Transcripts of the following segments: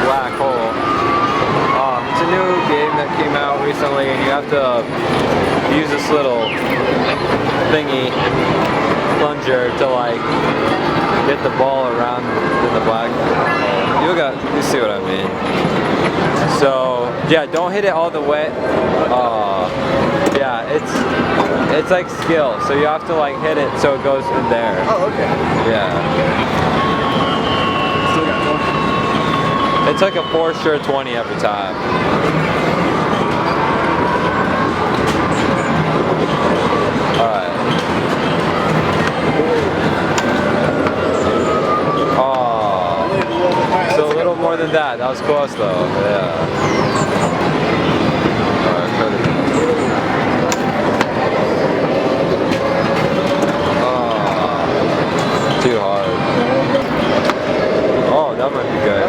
black hole. It's a new game that came out recently, and you have to use this little thingy, plunger, to like get the ball around in the black hole. You see what I mean. So yeah, don't hit it all the way. Yeah, it's like skill, so you have to like hit it so it goes in there. Oh, okay. Yeah. Still got one. It's like a for sure 20 every time. Alright. Oh. So a little more than that. That was close though. Yeah. Too hard. Oh, that might be good.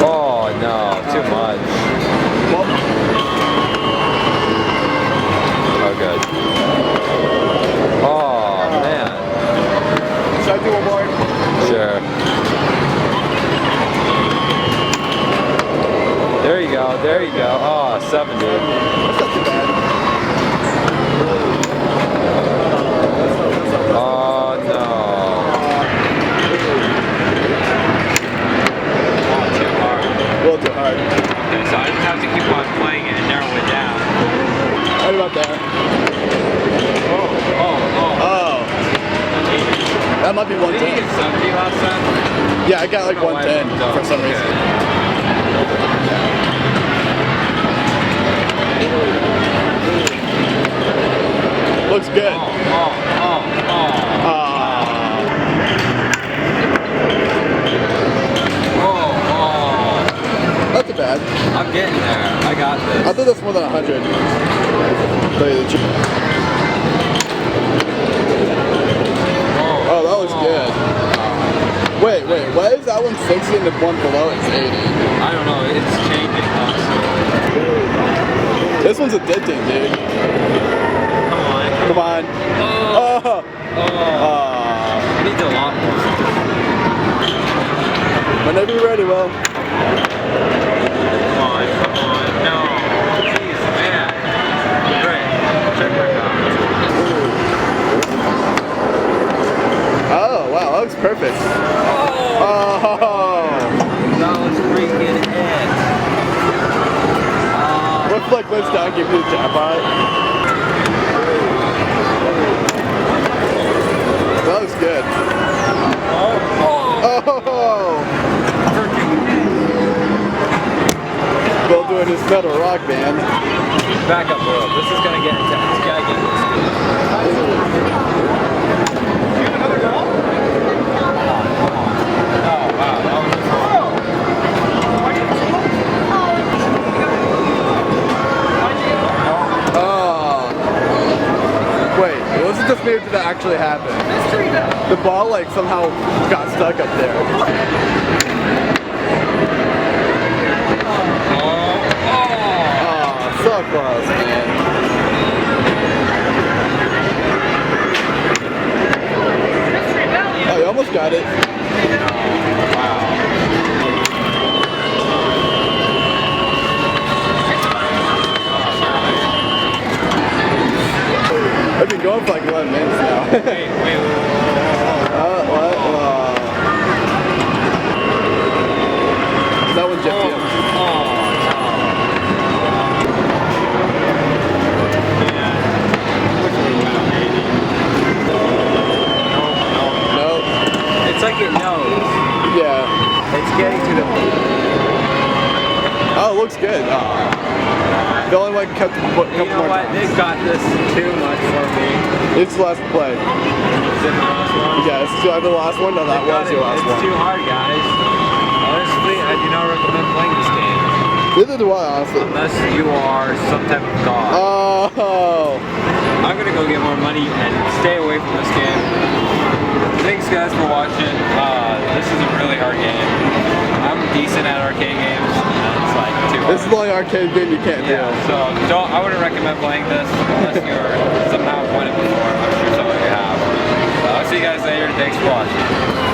Oh no, too much. Oh good. Oh man. Should I do one more? Sure. There you go, there you go. Oh, 70. That's not too bad. Oh no. A little too hard. Okay, so I just have to keep on playing it and narrow it down. Right about that. Oh. That might be 110. Did you get 70 last time? Yeah, I got like 110 for some reason. Looks good. Not too bad. I'm getting there. I got this. I thought that's more than 100. Oh, that looks good. Wait, why is that one 60 and the one below it's 80? I don't know. It's changing constantly. This one's addicting, dude. Come on. Oh. I need a lot more. Whenever you're ready, Will. Come on. No. Jeez, man. Great. Check my comments. Oh, wow, that looks perfect. Oh. That was freaking it. What flick lives down, give you the tap on it? That looks good. Oh! Bill doing his metal rock band. Back up, bro. This is gonna get intense. You gotta get this. You have another ball? Come on. Oh, wow. That was just Wait, it wasn't just me, or did that actually happen? The ball like somehow got stuck up there. Oh, so close, man. Oh, you almost got it. I've been going for like 11 minutes now. wait. What? That one's Jeff Jim. Nope. It's like it knows. Yeah. It's getting to the... Oh, it looks good. The only one kept a couple You know more what? times. They've got this too much for me. It's the last play. Is it the last one? Yeah, it's either the last one or that was your last one. It's too hard, guys. Honestly, I do not recommend playing this game. Neither do I, honestly. Unless you are some type of god. Oh. I'm gonna go get more money and stay away from this game. Thanks guys for watching. This is a really hard game. I'm decent at arcade games. It's like too hard. This is the only arcade game you can't do. So I wouldn't recommend playing this unless you're somehow played it before. I'm sure some of you have. I'll see you guys later. Thanks for watching.